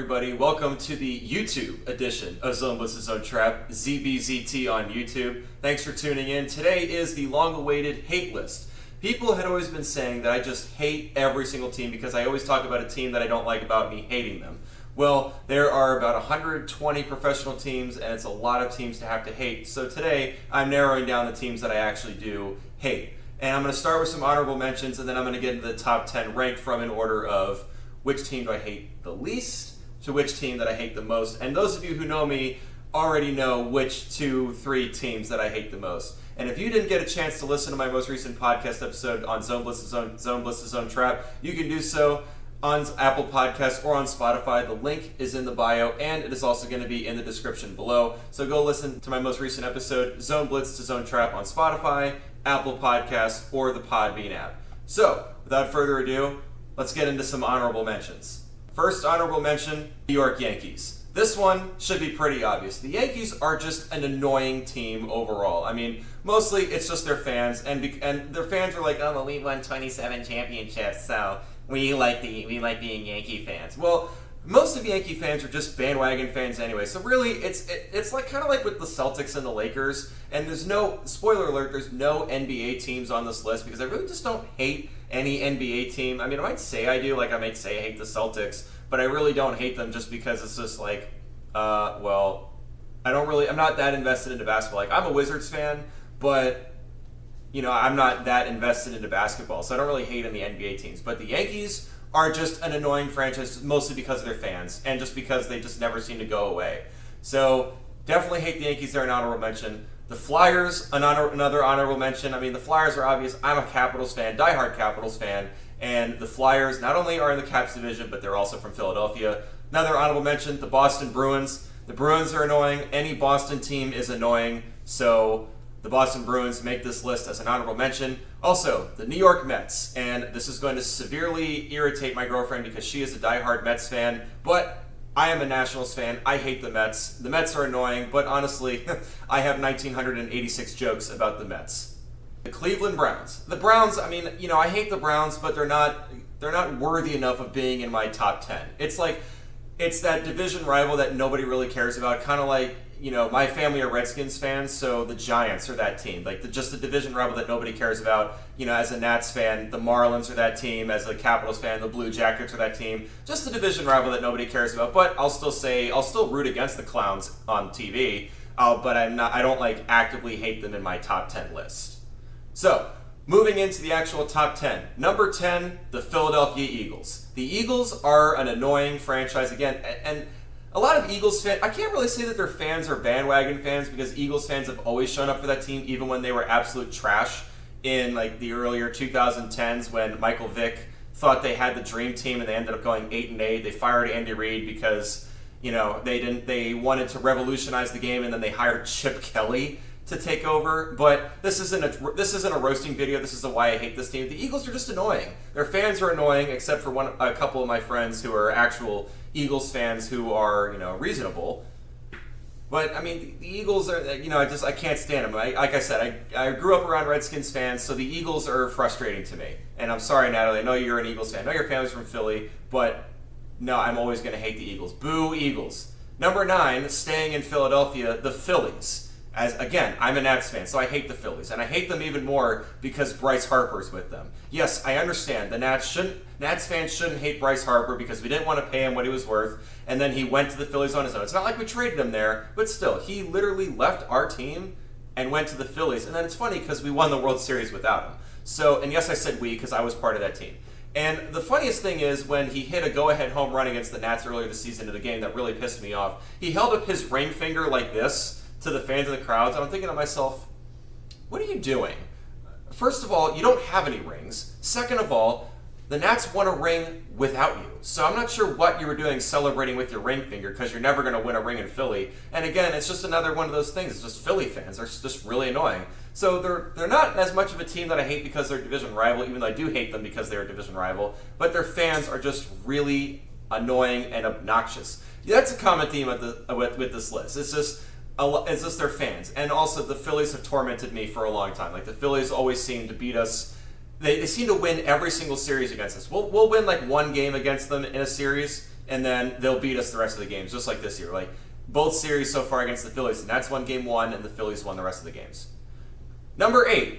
Everybody, welcome to the YouTube edition of Zone Blitz's Zone Trap, ZBZT on YouTube. Thanks for tuning in. Today is the long-awaited hate list. People had always been saying that I just hate every single team because I always talk about a team that I don't like about me hating them. Well, there are about 120 professional teams, and it's a lot of teams to have to hate. So today, I'm narrowing down the teams that I actually do hate. And I'm going to start with some honorable mentions, and then I'm going to get into the top 10 ranked from in order of which team do I hate the least to which team that I hate the most. And those of you who know me already know which 2-3 teams that I hate the most. And if you didn't get a chance to listen to my most recent podcast episode on Zone Blitz's Zone Trap, you can do so on Apple Podcasts or on Spotify. The link is in the bio, and it is also going to be in the description below. So go listen to my most recent episode, Zone Blitz to Zone Trap, on Spotify, Apple Podcasts, or the Podbean app. So, without further ado, let's get into some honorable mentions. First honorable mention, New York Yankees. This one should be pretty obvious. The Yankees are just an annoying team overall. I mean, mostly it's just their fans, and their fans are like, oh, well, we won 27 championships, so we like being Yankee fans. Well, most of Yankee fans are just bandwagon fans anyway. So really, it's like kind of like with the Celtics and the Lakers. And there's no, spoiler alert, there's no NBA teams on this list because I really just don't hate any NBA team. I mean, I might say I do, like I might say I hate the Celtics, but I really don't hate them just because it's just like, I'm not that invested into basketball. Like, I'm a Wizards fan, but I'm not that invested into basketball, so I don't really hate any NBA teams. But the Yankees are just an annoying franchise, mostly because of their fans, and just because they just never seem to go away. So, definitely hate the Yankees. They're an honorable mention. The Flyers, another honorable mention. I mean, the Flyers are obvious. I'm a Capitals fan, diehard Capitals fan, and the Flyers not only are in the Caps division, but they're also from Philadelphia. Another honorable mention, the Boston Bruins. The Bruins are annoying. Any Boston team is annoying, so the Boston Bruins make this list as an honorable mention. Also, the New York Mets, and this is going to severely irritate my girlfriend because she is a diehard Mets fan, but I am a Nationals fan. I hate the Mets. The Mets are annoying, but honestly, I have 1,986 jokes about the Mets. The Cleveland Browns. The Browns, I mean, I hate the Browns, but they're not worthy enough of being in my top 10. It's that division rival that nobody really cares about, kind of like, my family are Redskins fans, so the Giants are that team. Like, just the division rival that nobody cares about. As a Nats fan, the Marlins are that team. As a Capitals fan, the Blue Jackets are that team. Just the division rival that nobody cares about. But I'll still root against the clowns on TV. But I don't like actively hate them in my top 10 list. So, moving into the actual top 10. Number 10, the Philadelphia Eagles. The Eagles are an annoying franchise again, and a lot of Eagles fans, I can't really say that their fans are bandwagon fans because Eagles fans have always shown up for that team, even when they were absolute trash in like the earlier 2010s when Michael Vick thought they had the dream team and they ended up going 8-8. They fired Andy Reid because, they wanted to revolutionize the game, and then they hired Chip Kelly to take over. But this isn't a roasting video. This is why I hate this team. The Eagles are just annoying. Their fans are annoying, except for a couple of my friends who are actual Eagles fans who are, reasonable. But, I mean, the Eagles are, I can't stand them. Like I said, I grew up around Redskins fans, so the Eagles are frustrating to me. And I'm sorry, Natalie, I know you're an Eagles fan. I know your family's from Philly, but no, I'm always going to hate the Eagles. Boo, Eagles. Number 9, staying in Philadelphia, the Phillies. As again, I'm a Nats fan, so I hate the Phillies, and I hate them even more because Bryce Harper's with them. Yes, I understand the Nats fans shouldn't hate Bryce Harper because we didn't want to pay him what he was worth, and then he went to the Phillies on his own. It's not like we traded him there, but still, he literally left our team and went to the Phillies. And then it's funny because we won the World Series without him. So, and yes, I said we because I was part of that team. And the funniest thing is when he hit a go-ahead home run against the Nats earlier this season in a game that really pissed me off, he held up his ring finger like this to the fans in the crowds, and I'm thinking to myself, what are you doing? First of all, you don't have any rings. Second of all, the Nats won a ring without you. So I'm not sure what you were doing celebrating with your ring finger because you're never going to win a ring in Philly. And again, it's just another one of those things. It's just Philly fans are just really annoying. So they're not as much of a team that I hate because they're a division rival, even though I do hate them because they're a division rival. But their fans are just really annoying and obnoxious. That's a common theme with this list. It's just their fans. And also the Phillies have tormented me for a long time. Like the Phillies always seem to beat us. They seem to win every single series against us. We'll win like one game against them in a series, and then they'll beat us the rest of the games, just like this year. Like, both series so far against the Phillies, the Nats won game 1, and the Phillies won the rest of the games. Number 8,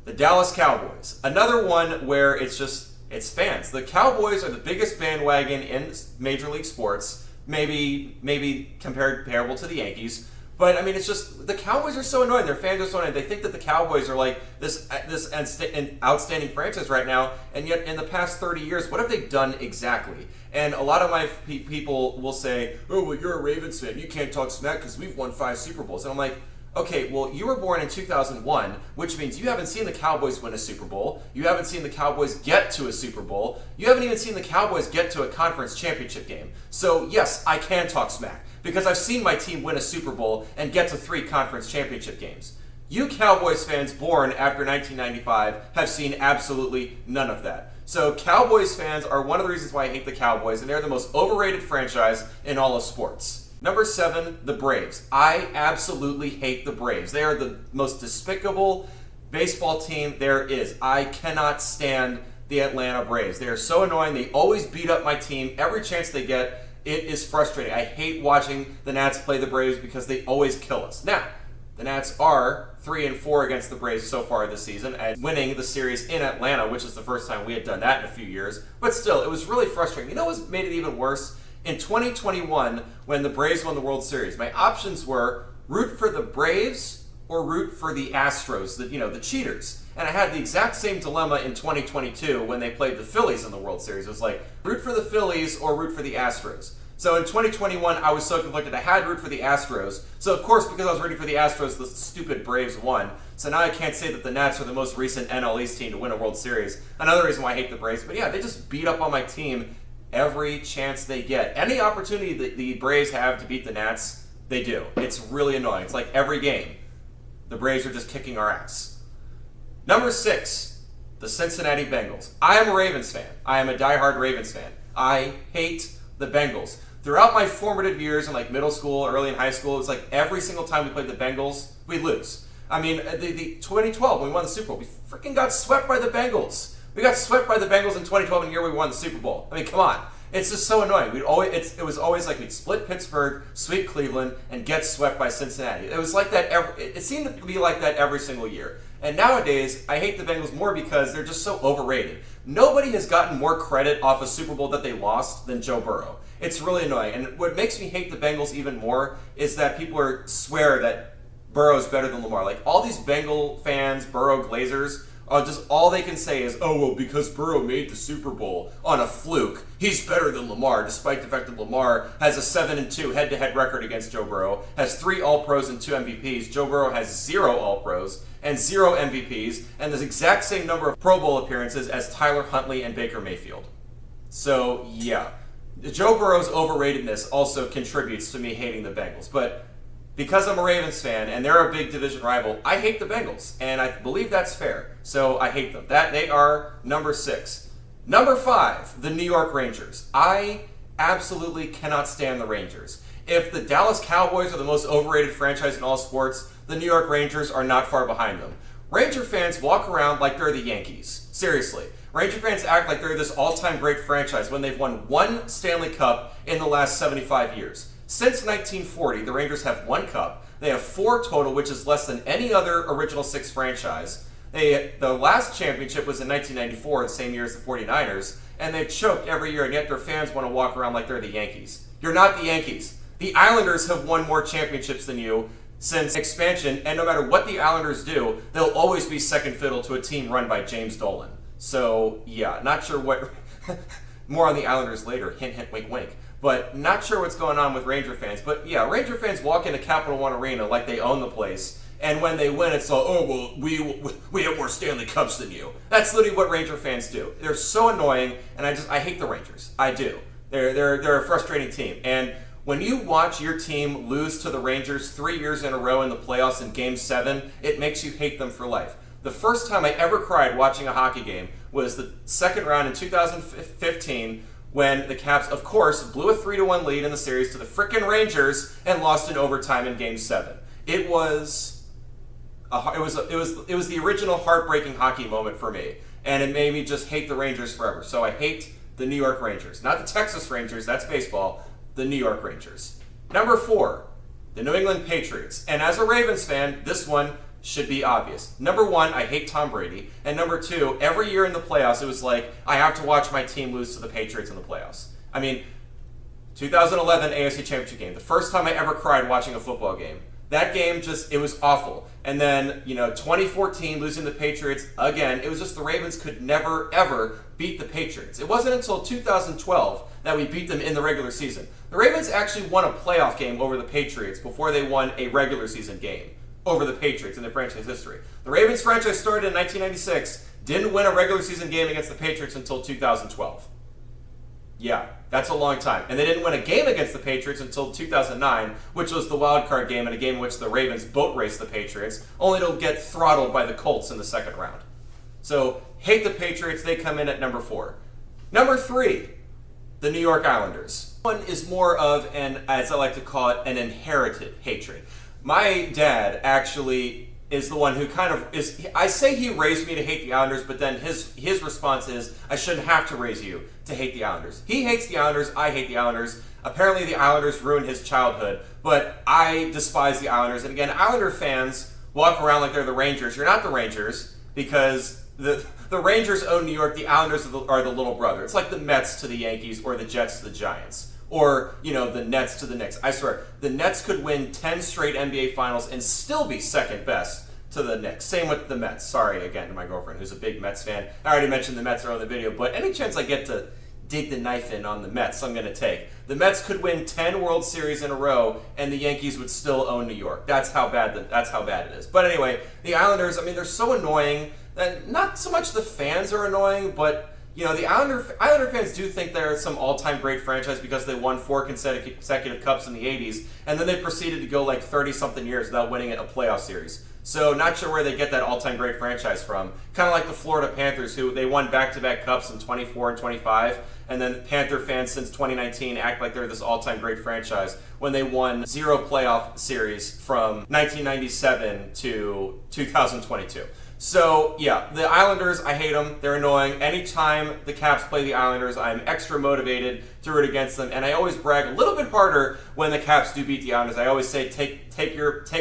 the Dallas Cowboys. Another one where it's fans. The Cowboys are the biggest bandwagon in Major League sports, maybe comparable to the Yankees. But I mean, it's just the Cowboys are so annoying. Their fans are so annoying. They think that the Cowboys are like this outstanding franchise right now, and yet in the past 30 years, what have they done exactly? And a lot of my people will say, "Oh, well, you're a Ravens fan. You can't talk smack because we've won 5 Super Bowls." And I'm like, okay, well, you were born in 2001, which means you haven't seen the Cowboys win a Super Bowl. You haven't seen the Cowboys get to a Super Bowl. You haven't even seen the Cowboys get to a conference championship game. So yes, I can talk smack because I've seen my team win a Super Bowl and get to 3 conference championship games. You Cowboys fans born after 1995 have seen absolutely none of that. So Cowboys fans are one of the reasons why I hate the Cowboys, and they're the most overrated franchise in all of sports. Number 7, the Braves. I absolutely hate the Braves. They are the most despicable baseball team there is. I cannot stand the Atlanta Braves. They are so annoying. They always beat up my team every chance they get. It is frustrating. I hate watching the Nats play the Braves because they always kill us. Now, the Nats are 3-4 against the Braves so far this season, and winning the series in Atlanta, which is the first time we had done that in a few years. But still, it was really frustrating. You know what made it even worse? In 2021, when the Braves won the World Series, my options were root for the Braves or root for the Astros, the cheaters. And I had the exact same dilemma in 2022 when they played the Phillies in the World Series. It was like, root for the Phillies or root for the Astros. So in 2021, I was so conflicted. I had to root for the Astros. So of course, because I was rooting for the Astros, the stupid Braves won. So now I can't say that the Nats are the most recent NL East team to win a World Series. Another reason why I hate the Braves. But yeah, they just beat up on my team every chance they get. Any opportunity that the Braves have to beat the Nats, they do. It's really annoying. It's like every game, the Braves are just kicking our ass. Number 6, the Cincinnati Bengals. I am a Ravens fan. I am a diehard Ravens fan. I hate the Bengals. Throughout my formative years in like middle school, early in high school, it was like every single time we played the Bengals, we'd lose. I mean, the 2012 when we won the Super Bowl, we freaking got swept by the Bengals. We got swept by the Bengals in 2012, and the year we won the Super Bowl. I mean, come on. It's just so annoying. It was always like we'd split Pittsburgh, sweep Cleveland, and get swept by Cincinnati. It was like that. It seemed to be like that every single year. And nowadays, I hate the Bengals more because they're just so overrated. Nobody has gotten more credit off a Super Bowl that they lost than Joe Burrow. It's really annoying. And what makes me hate the Bengals even more is that people swear that Burrow's better than Lamar. Like all these Bengal fans, Burrow glazers, just all they can say is, oh, well, because Burrow made the Super Bowl on a fluke, he's better than Lamar, despite the fact that Lamar has a 7-2 head-to-head record against Joe Burrow, has 3 All-Pros and 2 MVPs. Joe Burrow has 0 All-Pros and 0 MVPs, and the exact same number of Pro Bowl appearances as Tyler Huntley and Baker Mayfield. So, yeah. Joe Burrow's overratedness also contributes to me hating the Bengals, but because I'm a Ravens fan and they're a big division rival, I hate the Bengals, and I believe that's fair. So I hate them. They are number 6. Number 5, the New York Rangers. I absolutely cannot stand the Rangers. If the Dallas Cowboys are the most overrated franchise in all sports, the New York Rangers are not far behind them. Ranger fans walk around like they're the Yankees. Seriously. Ranger fans act like they're this all-time great franchise when they've won 1 Stanley Cup in the last 75 years. Since 1940, the Rangers have 1 cup. They have 4 total, which is less than any other original 6 franchise. The last championship was in 1994, the same year as the 49ers, and they've choked every year, and yet their fans want to walk around like they're the Yankees. You're not the Yankees. The Islanders have won more championships than you since expansion, and no matter what the Islanders do, they'll always be second fiddle to a team run by James Dolan. So, yeah, not sure what... More on the Islanders later, hint, hint, wink, wink. But not sure what's going on with Ranger fans. But yeah, Ranger fans walk into Capital One Arena like they own the place. And when they win, it's all, oh, well, we have more Stanley Cups than you. That's literally what Ranger fans do. They're so annoying, and I hate the Rangers. I do. They're a frustrating team. And when you watch your team lose to the Rangers 3 years in a row in the playoffs in Game 7, it makes you hate them for life. The first time I ever cried watching a hockey game was the second round in 2015 when the Caps, of course, blew a 3-1 lead in the series to the frickin' Rangers and lost in overtime in Game 7. It was the original heartbreaking hockey moment for me, and it made me just hate the Rangers forever. So I hate the New York Rangers. Not the Texas Rangers, that's baseball, the New York Rangers. Number 4, the New England Patriots. And as a Ravens fan, this one should be obvious. Number 1, I hate Tom Brady. And number 2, every year in the playoffs, it was like, I have to watch my team lose to the Patriots in the playoffs. I mean, 2011 AFC Championship game, the first time I ever cried watching a football game. That game it was awful. And then, 2014, losing the Patriots again, it was just the Ravens could never, ever beat the Patriots. It wasn't until 2012 that we beat them in the regular season. The Ravens actually won a playoff game over the Patriots before they won a regular season game over the Patriots in their franchise history. The Ravens franchise started in 1996, didn't win a regular season game against the Patriots until 2012. Yeah, that's a long time. And they didn't win a game against the Patriots until 2009, which was the wild card game, in a game in which the Ravens boat raced the Patriots, only to get throttled by the Colts in the second round. So, hate the Patriots. They come in at number 4. Number 3, the New York Islanders. One is more of an, as I like to call it, an inherited hatred. My dad actually is the one who kind of is, I say he raised me to hate the Islanders, but then his response is, I shouldn't have to raise you to hate the Islanders. He hates the Islanders, I hate the Islanders. Apparently the Islanders ruined his childhood, but I despise the Islanders. And again, Islander fans walk around like they're the Rangers. You're not the Rangers, because the Rangers own New York, the Islanders are the little brother. It's like the Mets to the Yankees or the Jets to the Giants. Or, the Nets to the Knicks. I swear, the Nets could win 10 straight NBA Finals and still be second best to the Knicks. Same with the Mets. Sorry, again, to my girlfriend, who's a big Mets fan. I already mentioned the Mets are on the video, but any chance I get to dig the knife in on the Mets, I'm going to take. The Mets could win 10 World Series in a row, and the Yankees would still own New York. That's how bad it is. But anyway, the Islanders, they're so annoying. Not so much the fans are annoying, but the Islander fans do think they're some all-time great franchise because they won 4 consecutive cups in the 80s, and then they proceeded to go like 30-something years without winning a playoff series. So not sure where they get that all-time great franchise from. Kind of like the Florida Panthers, who they won back-to-back cups in 24 and 25, and then Panther fans since 2019 act like they're this all-time great franchise when they won 0 playoff series from 1997 to 2022. So, yeah, the Islanders, I hate them. They're annoying. Anytime the Caps play the Islanders, I'm extra motivated to root against them. And I always brag a little bit harder when the Caps do beat the Islanders. I always say,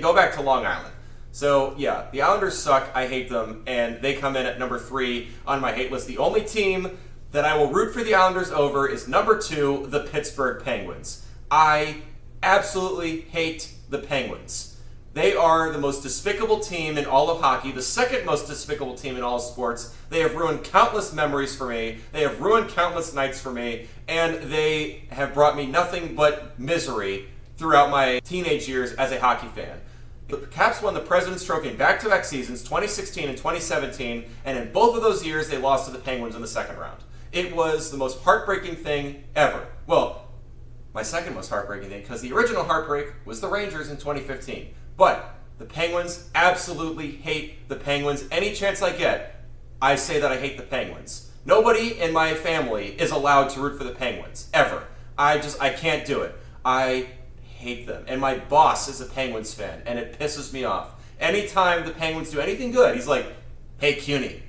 go back to Long Island. So, yeah, the Islanders suck. I hate them. And they come in at number 3 on my hate list. The only team that I will root for the Islanders over is number 2, the Pittsburgh Penguins. I absolutely hate the Penguins. They are the most despicable team in all of hockey, the second most despicable team in all of sports. They have ruined countless memories for me. They have ruined countless nights for me. And they have brought me nothing but misery throughout my teenage years as a hockey fan. The Caps won the President's Trophy in back-to-back seasons, 2016 and 2017, and in both of those years, they lost to the Penguins in the second round. It was the most heartbreaking thing ever. Well, my second most heartbreaking thing, because the original heartbreak was the Rangers in 2015. But the Penguins, absolutely hate the Penguins. Any chance I get, I say that I hate the Penguins. Nobody in my family is allowed to root for the Penguins, ever. I can't do it. I hate them. And my boss is a Penguins fan, and it pisses me off. Anytime the Penguins do anything good, he's like, hey, Kuney,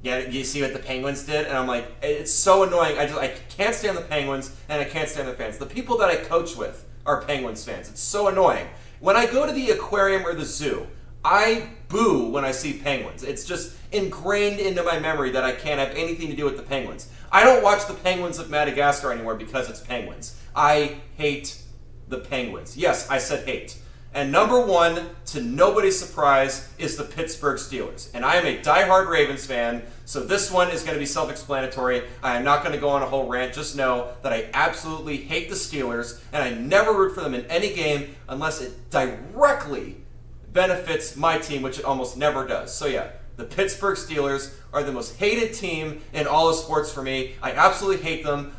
yeah, you see what the Penguins did? And I'm like, it's so annoying. I can't stand the Penguins, and I can't stand the fans. The people that I coach with are Penguins fans. It's so annoying. When I go to the aquarium or the zoo, I boo when I see penguins. It's just ingrained into my memory that I can't have anything to do with the Penguins. I don't watch the Penguins of Madagascar anymore because it's penguins. I hate the Penguins. Yes, I said hate. And number 1, to nobody's surprise, is the Pittsburgh Steelers. And I am a diehard Ravens fan, so this one is going to be self-explanatory. I am not going to go on a whole rant. Just know that I absolutely hate the Steelers, and I never root for them in any game unless it directly benefits my team, which it almost never does. So yeah, the Pittsburgh Steelers are the most hated team in all of sports for me. I absolutely hate them.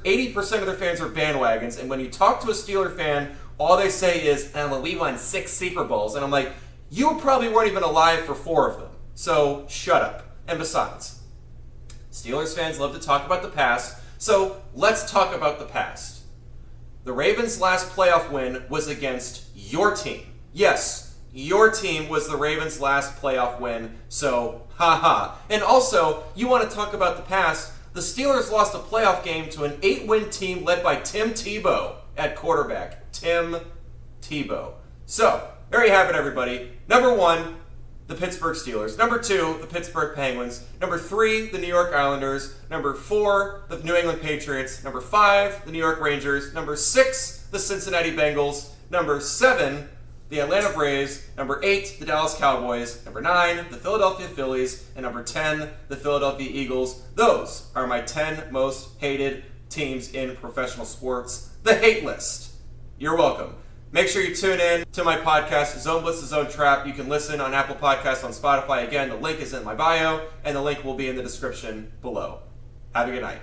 80% of their fans are bandwagons, and when you talk to a Steeler fan, all they say is, well, we won 6 Super Bowls. And I'm like, you probably weren't even alive for 4 of them. So shut up. And besides, Steelers fans love to talk about the past, so let's talk about the past. The Ravens' last playoff win was against your team. Yes, your team was the Ravens' last playoff win, so haha. And also, you want to talk about the past, the Steelers lost a playoff game to an 8-win team led by Tim Tebow at quarterback. Tim Tebow. So, there you have it, everybody. Number 1, the Pittsburgh Steelers. Number 2, the Pittsburgh Penguins. Number 3, the New York Islanders. Number 4, the New England Patriots. Number 5, the New York Rangers. Number 6, the Cincinnati Bengals. Number 7, the Atlanta Braves. Number 8, the Dallas Cowboys. Number 9, the Philadelphia Phillies. And number 10, the Philadelphia Eagles. Those are my 10 most hated teams in professional sports. The hate list. You're welcome. Make sure you tune in to my podcast, Zone Blitz, The Zone Trap. You can listen on Apple Podcasts, on Spotify. Again, the link is in my bio, and the link will be in the description below. Have a good night.